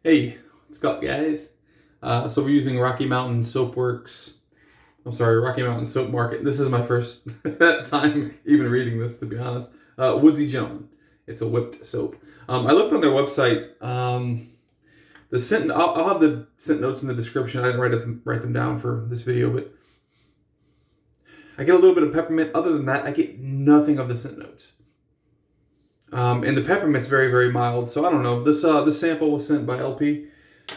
Hey, what's up, guys? So we're using Rocky Mountain Soapworks. I'm sorry, Rocky Mountain Soap Market. This is my first time even reading this, to be honest. Woodsy Gentleman. It's a whipped soap. I looked on their website. The scent. I'll have the scent notes in the description. I didn't write them down for this video, but I get a little bit of peppermint. Other than that, I get nothing of the scent notes. And the peppermint's very, very mild. So I don't know. This sample was sent by LP.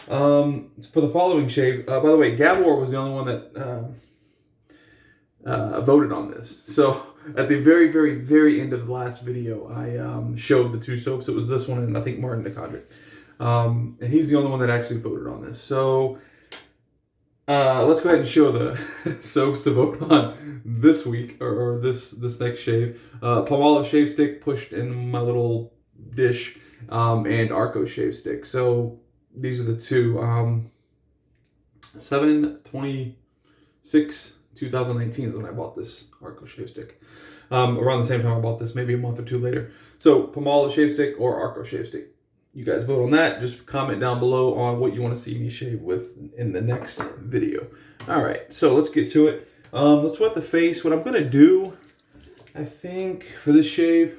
For the following shave. By the way, Gabor was the only one that voted on this. So at the very, very, very end of the last video, I showed the two soaps. It was this one and I think Martin DeCondre. And he's the only one that actually voted on this. So let's go ahead and show the soaps to vote on this week or this next shave. Palmolive shave stick pushed in my little dish, and Arco shave stick. So these are the two. 7/26/2019 is when I bought this Arco shave stick. Around the same time I bought this, maybe a month or two later. So Palmolive shave stick or Arco shave stick. You guys vote on that. Just comment down below on what you want to see me shave with in the next video. All right, so let's get to it. Let's wet the face. What I'm going to do, I think, for this shave,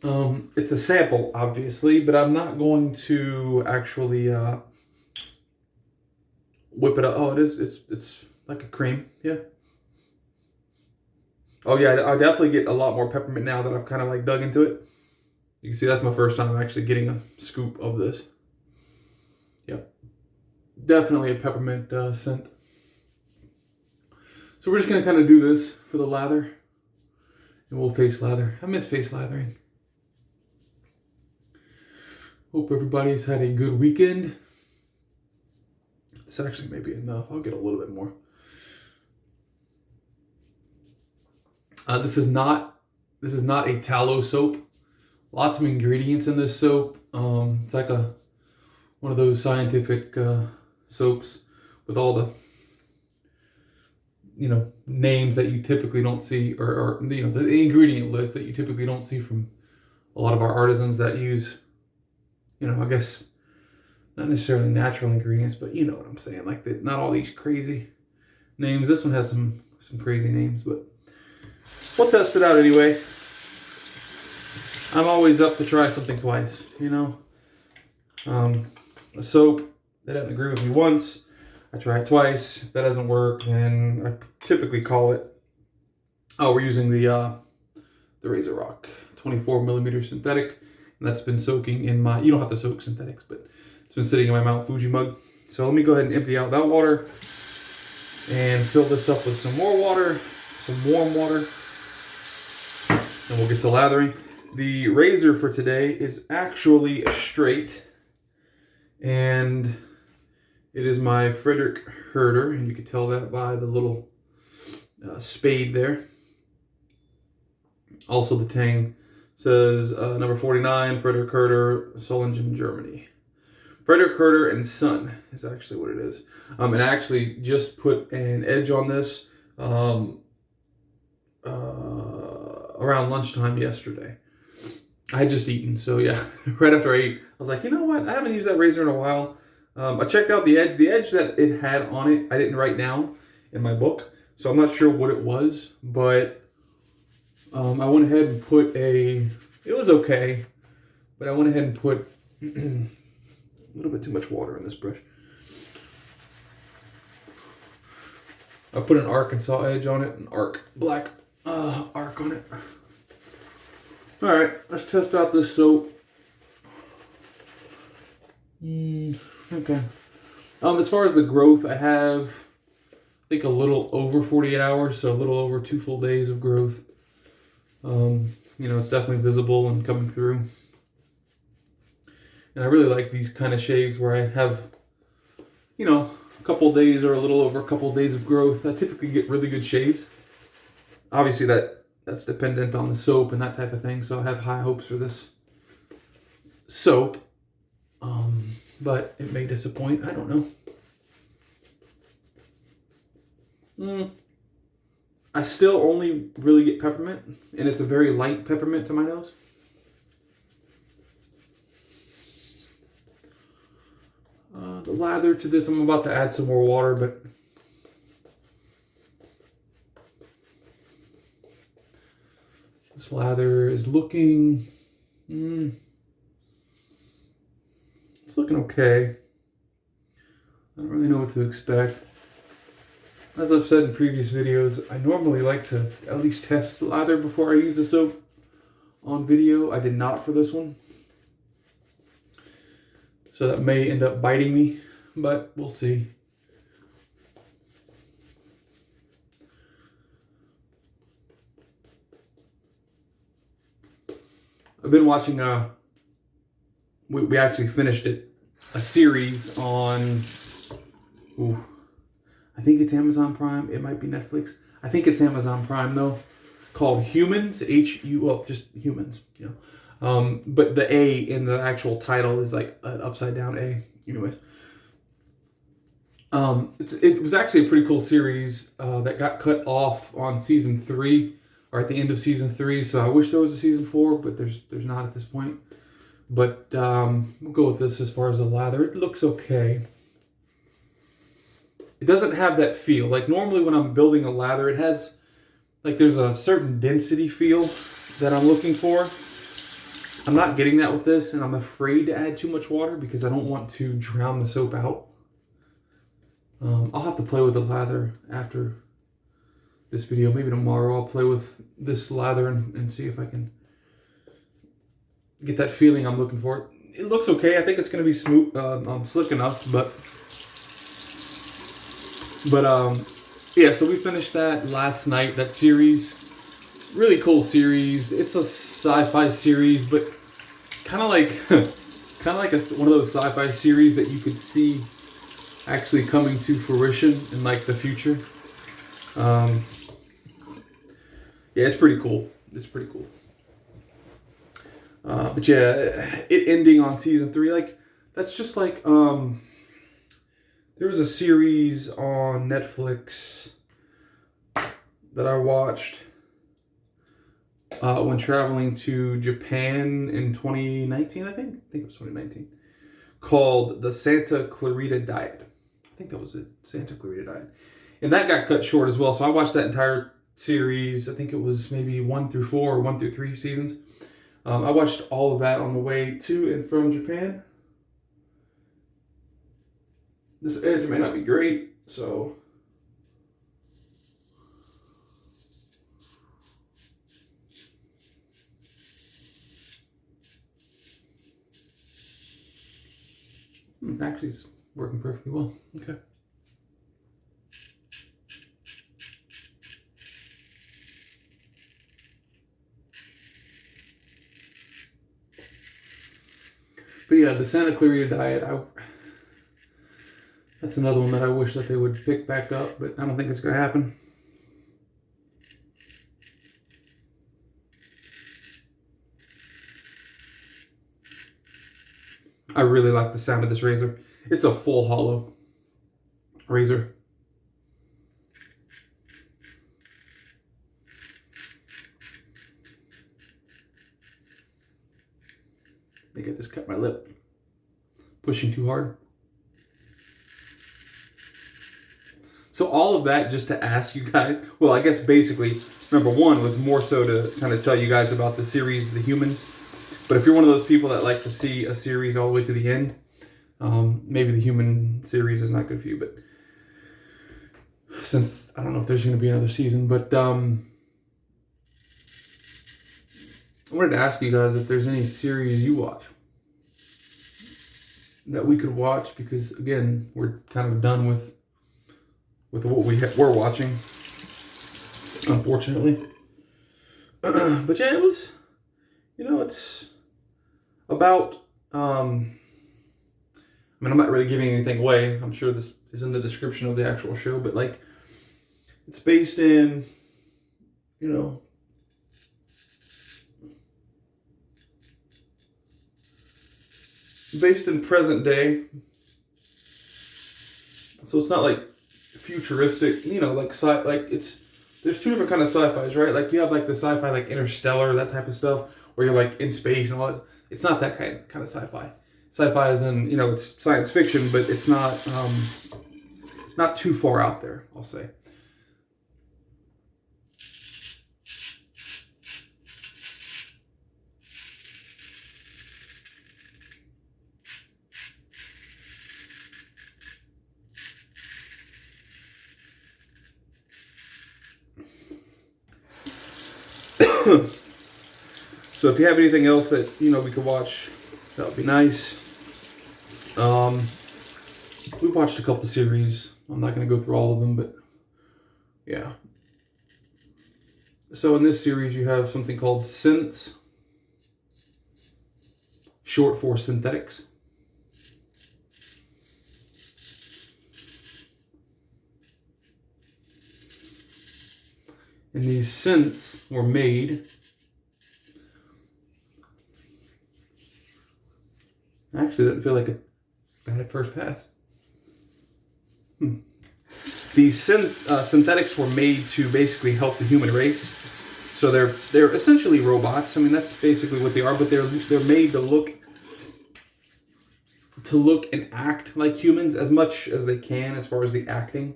it's a sample, obviously, but I'm not going to actually whip it up. Oh, it is. It's like a cream. Yeah. Oh, yeah, I definitely get a lot more peppermint now that I've kind of like dug into it. You can see that's my first time actually getting a scoop of this. Yep. Definitely a peppermint scent. So we're just going to kind of do this for the lather. And we'll face lather. I miss face lathering. Hope everybody's had a good weekend. This actually may be enough. I'll get a little bit more. This is not a tallow soap. Lots of ingredients in this soap. It's like one of those scientific soaps with all the names that you typically don't see, or the ingredient list that you typically don't see from a lot of our artisans that use, I guess not necessarily natural ingredients, but you know what I'm saying. Like not all these crazy names. This one has some crazy names, but we'll test it out anyway. I'm always up to try something twice, A soap that doesn't agree with me once, I try it twice. If that doesn't work, then I typically call it. Oh, we're using the Razor Rock 24mm synthetic, and that's been soaking in my. You don't have to soak synthetics, but it's been sitting in my Mount Fuji mug. So let me go ahead and empty out that water and fill this up with some more water, some warm water, and we'll get to lathering. The razor for today is actually straight, and it is my Friedrich Herder, and you can tell that by the little spade there. Also, the tang says number 49, Friedrich Herder, Solingen, Germany. Friedrich Herder and Son is actually what it is. And I actually just put an edge on this around lunchtime yesterday. I had just eaten, so yeah, right after I ate, I was like, you know what? I haven't used that razor in a while. I checked out the edge that it had on it. I didn't write down in my book, so I'm not sure what it was, but I went ahead and put it was okay, but I went ahead and put a little bit too much water in this brush. I put an Arkansas edge on it, an black arc on it. All right, let's test out this soap. Okay. As far as the growth, I have, I think, a little over 48 hours, so a little over 2 full days of growth. It's definitely visible and coming through. And I really like these kind of shaves where I have, a couple of days or a little over a couple of days of growth. I typically get really good shaves. Obviously, that's dependent on the soap and that type of thing, so I have high hopes for this soap. But it may disappoint. I don't know. I still only really get peppermint, and it's a very light peppermint to my nose. the lather to this. I'm about to add some more water, but this lather is looking, it's looking okay. I don't really know what to expect. As I've said in previous videos, I normally like to at least test the lather before I use the soap on video. I did not for this one. So that may end up biting me, but we'll see. I've been watching, we actually finished it, a series on, I think it's Amazon Prime. It might be Netflix. I think it's Amazon Prime though, called Humans, just Humans, you know. But the A in the actual title is like an upside down A. Anyways, it was actually a pretty cool series that got cut off on season 3 or at the end of season 3. So I wish there was a season 4, but there's not at this point. But we'll go with this as far as the lather. It looks okay. It doesn't have that feel. Like normally when I'm building a lather, it has, like there's a certain density feel that I'm looking for. I'm not getting that with this, and I'm afraid to add too much water because I don't want to drown the soap out. I'll have to play with the lather after this video. Maybe tomorrow I'll play with this lather and see if I can get that feeling I'm looking for. It looks okay. I think it's going to be smooth, slick enough, but yeah, so we finished that last night, that series. Really cool series. It's a sci-fi series, but kind of like one of those sci-fi series that you could see actually coming to fruition in like the future. Yeah, it's pretty cool. It's pretty cool. But yeah, it ending on season 3, like that's just like there was a series on Netflix that I watched when traveling to Japan in 2019, I think it was 2019, called the Santa Clarita Diet. I think that was it, Santa Clarita Diet. And that got cut short as well, so I watched that entire series. I think it was maybe 1 through 4 or 1 through 3 seasons. I watched all of that on the way to and from Japan. This edge may not be great, so actually it's working perfectly well. Okay. But yeah, the Santa Clarita Diet, that's another one that I wish that they would pick back up, but I don't think it's going to happen. I really like the sound of this razor. It's a full hollow razor. I think I just cut my lip. Pushing too hard. So all of that just to ask you guys, well, I guess basically, number one was more so to kind of tell you guys about the series, The Humans. But if you're one of those people that like to see a series all the way to the end, maybe the Human series is not good for you. But since I don't know if there's going to be another season, but I wanted to ask you guys if there's any series you watch that we could watch, because again, we're kind of done with what we're watching, unfortunately. But yeah, it was, it's about, I mean, I'm not really giving anything away. I'm sure this is in the description of the actual show, but like, it's based in, based in present day. So it's not like futuristic, there's two different kind of sci-fis, right? Like you have like the sci-fi like Interstellar, that type of stuff, where you're like in space and all that. It's not that kind of sci-fi. Sci-fi is in, you know, it's science fiction, but it's not too far out there, I'll say. So if you have anything else that, you know, we could watch, that would be nice. We've watched a couple series. I'm not going to go through all of them, but yeah. So in this series, you have something called synths, short for synthetics. And these synths were made. Actually, didn't feel like a bad first pass. These synthetics were made to basically help the human race. So they're essentially robots. I mean, that's basically what they are. But they're made to look and act like humans as much as they can, as far as the acting.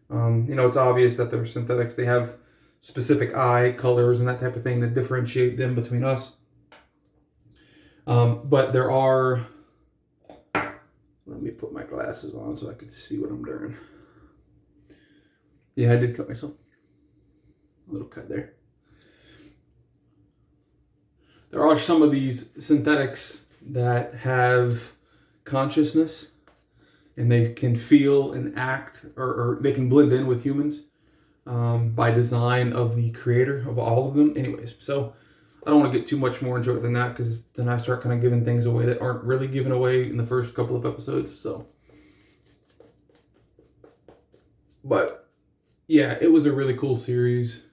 You know, it's obvious that they're synthetics. They have specific eye colors and that type of thing to differentiate them between us. But there are. Let me put my glasses on so I could see what I'm doing. Yeah, I did cut myself. A little cut there. There are some of these synthetics that have consciousness and they can feel and act, or they can blend in with humans by design of the creator of all of them. Anyways, so I don't want to get too much more into it than that, because then I start kind of giving things away that aren't really given away in the first couple of episodes. So, but yeah, it was a really cool series,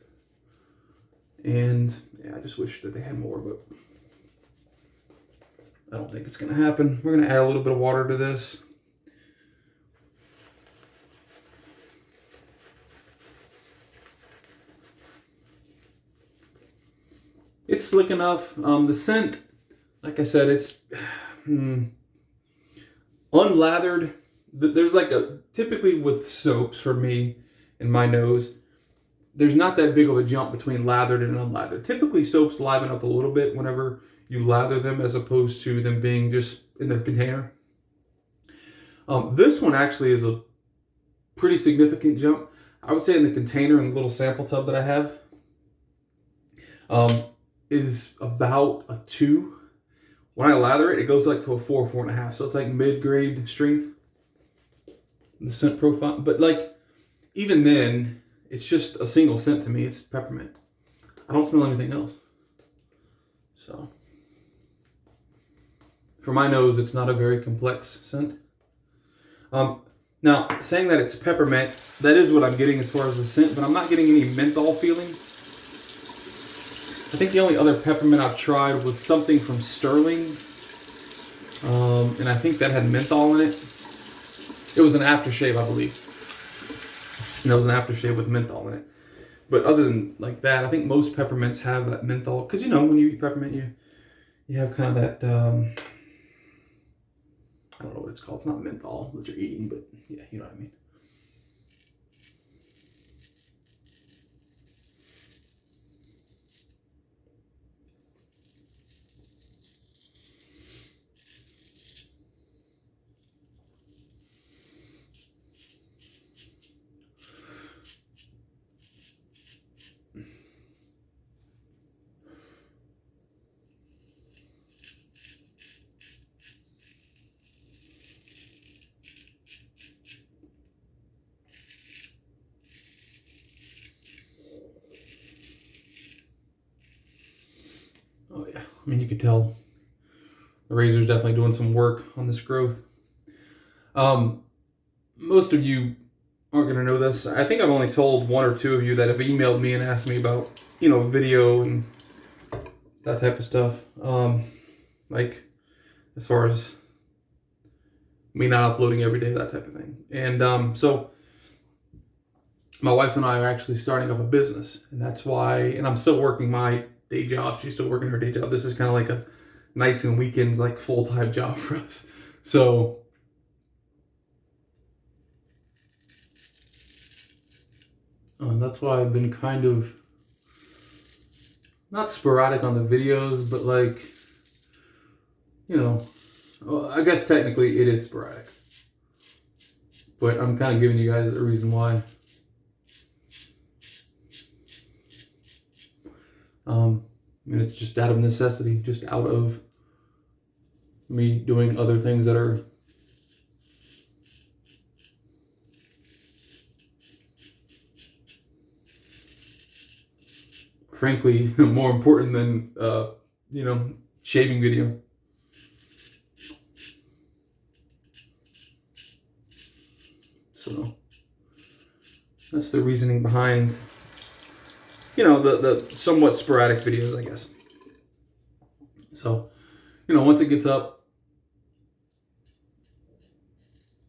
and yeah, I just wish that they had more, but I don't think it's going to happen. We're going to add a little bit of water to this. It's slick enough. The scent, like I said, it's unlathered. There's like typically with soaps for me in my nose, there's not that big of a jump between lathered and unlathered. Typically soaps liven up a little bit whenever you lather them, as opposed to them being just in their container. This one actually is a pretty significant jump. I would say in the container, in the little sample tub that I have, is about a 2. When I lather it, it goes like to a 4, 4.5. So it's like mid-grade strength, the scent profile. But like, even then, it's just a single scent to me. It's peppermint. I don't smell anything else. So, for my nose, it's not a very complex scent. Now, saying that it's peppermint, that is what I'm getting as far as the scent, but I'm not getting any menthol feeling. I think the only other peppermint I've tried was something from Sterling, and I think that had menthol in it. It was an aftershave, I believe. And it was an aftershave with menthol in it. But other than like that, I think most peppermints have that menthol. Because, you know, when you eat peppermint, you have kind of that, I don't know what it's called. It's not menthol that you're eating, but yeah, you know what I mean. Oh yeah, I mean, you could tell the razor's definitely doing some work on this growth. Most of you aren't going to know this. I think I've only told 1 or 2 of you that have emailed me and asked me about, you know, video and that type of stuff. Like, as far as me not uploading every day, that type of thing. And so my wife and I are actually starting up a business, and that's why, and I'm still working my day job. She's still working her day job. This is kind of like a nights and weekends like full-time job for us. So that's why I've been kind of not sporadic on the videos, but like, you know, well, I guess technically it is sporadic, but I'm kind of giving you guys a reason why. And it's just out of necessity, just out of me doing other things that are frankly more important than you know, shaving video. So that's the reasoning behind, you know, the somewhat sporadic videos, I guess. So, you know, once it gets up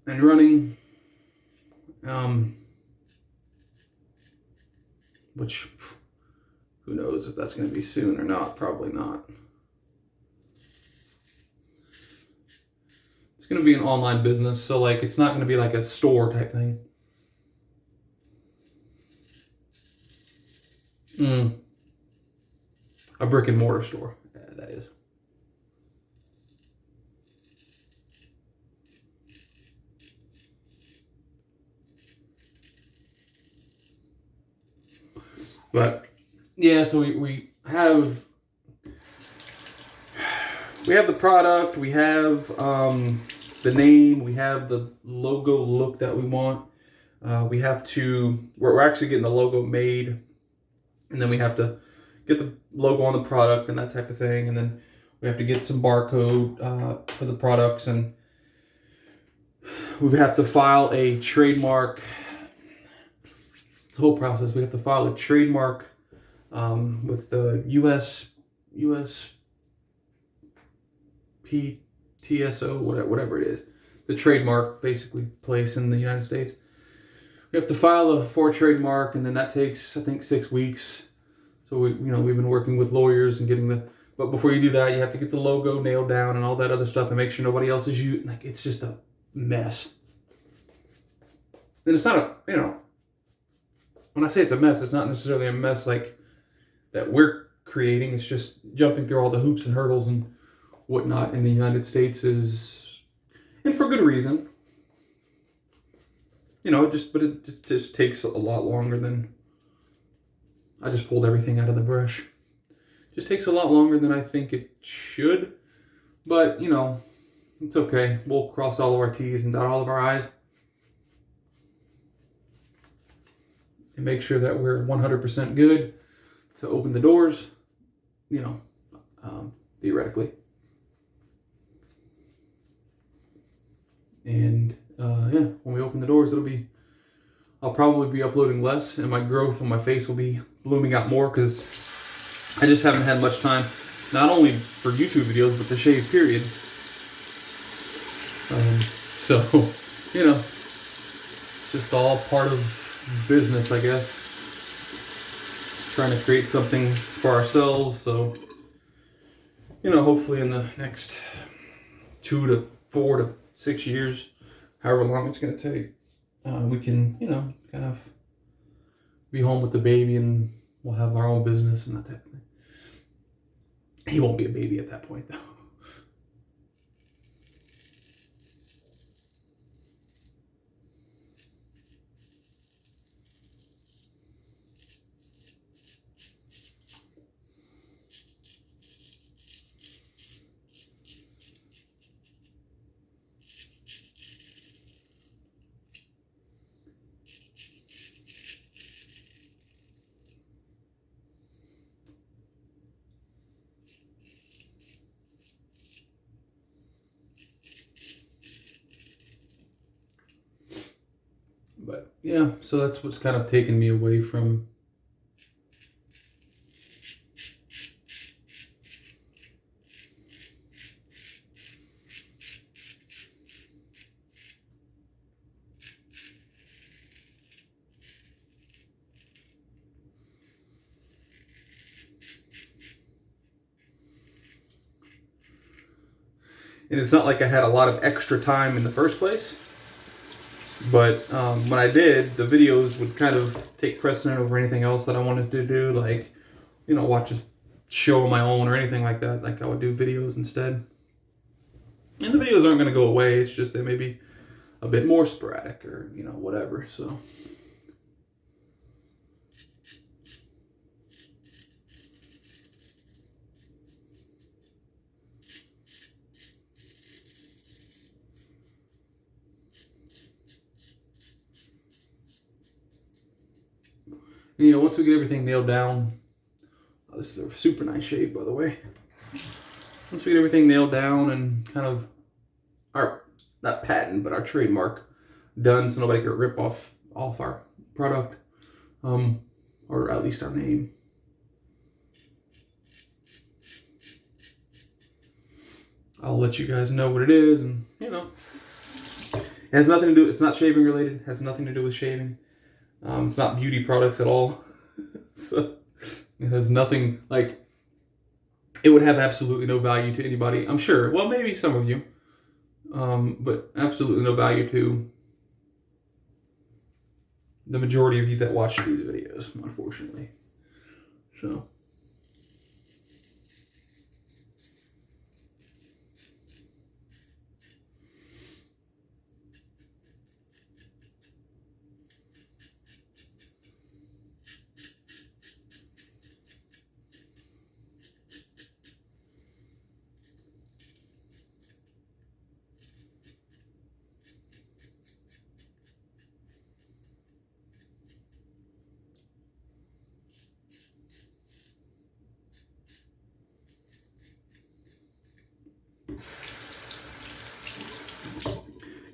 and running, which who knows if that's going to be soon or not, probably not. It's going to be an online business, so like it's not going to be like a store type thing. A brick and mortar store, that is. But yeah, so we have the product, we have the name, we have the logo look that we want. We're actually getting the logo made, and then we have to get the logo on the product and that type of thing, and then we have to get some barcode for the products, and we have to file a trademark. The whole process, we have to file a trademark with the USPTSO, whatever it is, the trademark basically place in the United States. We have to file for a trademark, and then that takes, I think, 6 weeks. So we've been working with lawyers and getting but before you do that, you have to get the logo nailed down and all that other stuff, and make sure nobody else is using. Like, it's just a mess. And it's not when I say it's a mess, it's not necessarily a mess like that we're creating. It's just jumping through all the hoops and hurdles and whatnot in the United States and for good reason. But it just takes a lot longer than, I just pulled everything out of the brush. It just takes a lot longer than I think it should, but it's okay. We'll cross all of our T's and dot all of our I's. And make sure that we're 100% good to open the doors, theoretically. And when we open the doors, I'll probably be uploading less, and my growth on my face will be blooming out more, because I just haven't had much time, not only for YouTube videos, but to shave, period. So, just all part of business, I guess. Trying to create something for ourselves, so hopefully in the next 2 to 4 to 6 years, however long it's going to take, we can kind of be home with the baby, and we'll have our own business and that type of thing. He won't be a baby at that point, though. But yeah, so that's what's kind of taken me away from And it's not like I had a lot of extra time in the first place. But when I did, the videos would kind of take precedent over anything else that I wanted to do. Like, you know, watch a show on my own or anything like that. Like I would do videos instead. And the videos aren't going to go away. It's just they may be a bit more sporadic or, you know, whatever. So. You know, once we get everything nailed down, this is a super nice shade, by the way. Once we get everything nailed down and kind of our, not patent, but our trademark done so nobody can rip off our product, or at least our name. I'll let you guys know what it is, and, you know, it has nothing to do, it's not shaving related, has nothing to do with shaving. It's not beauty products at all. So it has nothing, like, it would have absolutely no value to anybody, I'm sure. Well, maybe some of you. But absolutely no value to the majority of you that watch these videos, unfortunately. So.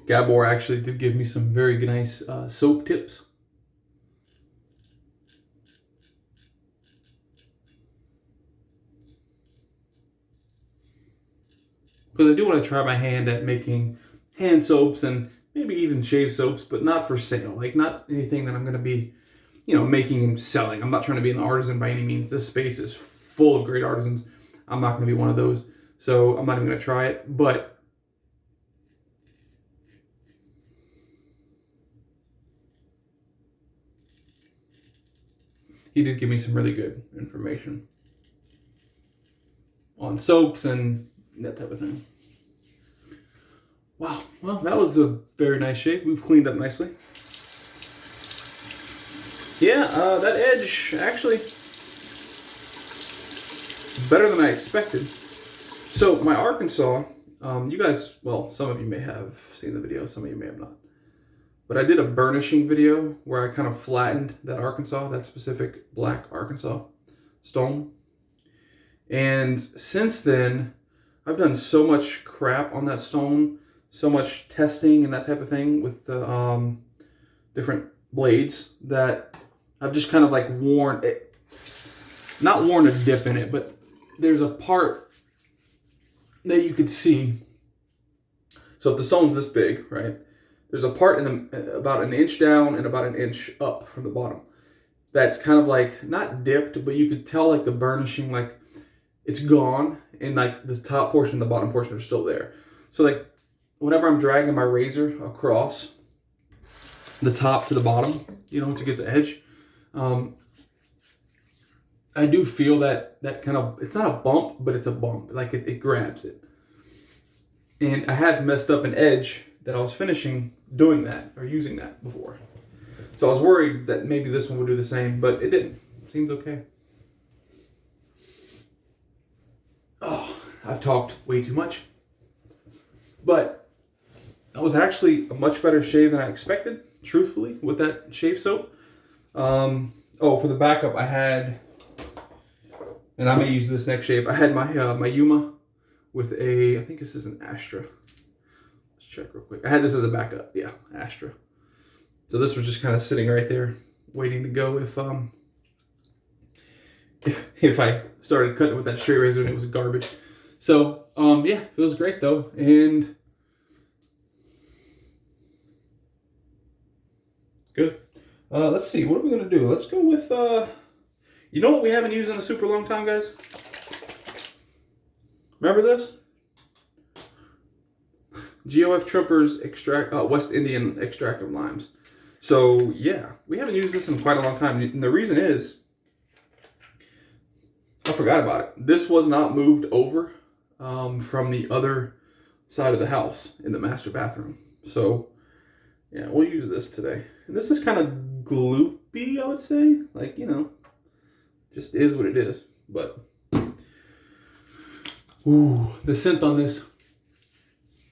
Gabor actually did give me some very nice soap tips. Because I do want to try my hand at making hand soaps and maybe even shave soaps, but not for sale. Like, not anything that I'm going to be, you know, making and selling. I'm not trying to be an artisan by any means. This space is full of great artisans. I'm not going to be one of those. So I'm not even going to try it. But he did give me some really good information on soaps and that type of thing. Wow, well, that was a very nice shave. We've cleaned up nicely. Yeah, that edge actually better than I expected. So my Arkansas, you guys, well, some of you may have seen the video, some of you may have not. But I did a burnishing video where I kind of flattened that Arkansas, that specific black Arkansas stone. And since then, I've done so much crap on that stone, so much testing and that type of thing with the different blades that I've just kind of like worn it, not worn a dip in it, but there's a part that you could see. So if the stone's this big, right? There's a part in the about an inch down and about an inch up from the bottom. That's kind of like, not dipped, but you could tell like the burnishing, like it's gone. And like this top portion and the bottom portion are still there. So like whenever I'm dragging my razor across the top to the bottom, you know, to get the edge, I do feel that kind of, it's not a bump, but it's a bump. Like it grabs it. And I had messed up an edge that I was finishing doing that or using that before. So I was worried that maybe this one would do the same, but it didn't. Seems okay. Oh, I've talked way too much. But that was actually a much better shave than I expected, truthfully, with that shave soap. Oh, for the backup, I had, and I may use this next shave, I had my Yuma with a, I think this is an Astra. Let's check real quick. I had this as a backup. Yeah, Astra. So this was just kind of sitting right there, waiting to go if I started cutting with that straight razor and it was garbage. So, yeah, feels great though. And good. Let's see, what are we going to do? Let's go with, you know what we haven't used in a super long time, guys? Remember this? GOF Trimpers extract West Indian extractive limes. So yeah, we haven't used this in quite a long time, and the reason is I forgot about it. This was not moved over from the other side of the house in the master bathroom. So yeah, we'll use this today. And this is kind of gloopy, I would say. Like, you know, just is what it is. But ooh, the scent on this,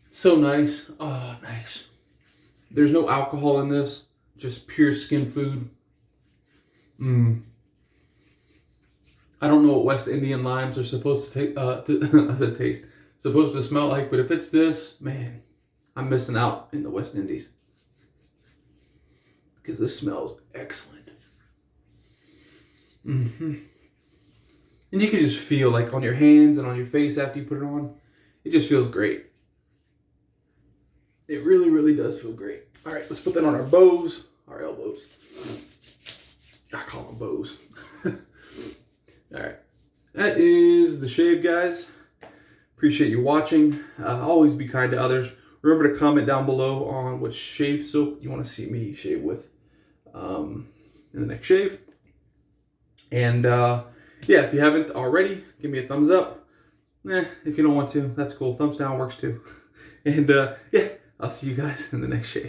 so nice. Oh, nice. There's no alcohol in this, just pure skin food. I don't know what West Indian limes are supposed to take. I said taste, supposed to smell like, but if it's this, man, I'm missing out in the West Indies because this smells excellent. And you can just feel like on your hands and on your face after you put it on, it just feels great. It really, really does feel great. All right, let's put that on our bows, our elbows. I call them bows. All right, that is the shave, guys. Appreciate you watching. Always be kind to others. Remember to comment down below on what shave soap you want to see me shave with in the next shave. And yeah, if you haven't already, give me a thumbs up. If you don't want to, that's cool. Thumbs down works too. And yeah, I'll see you guys in the next shave.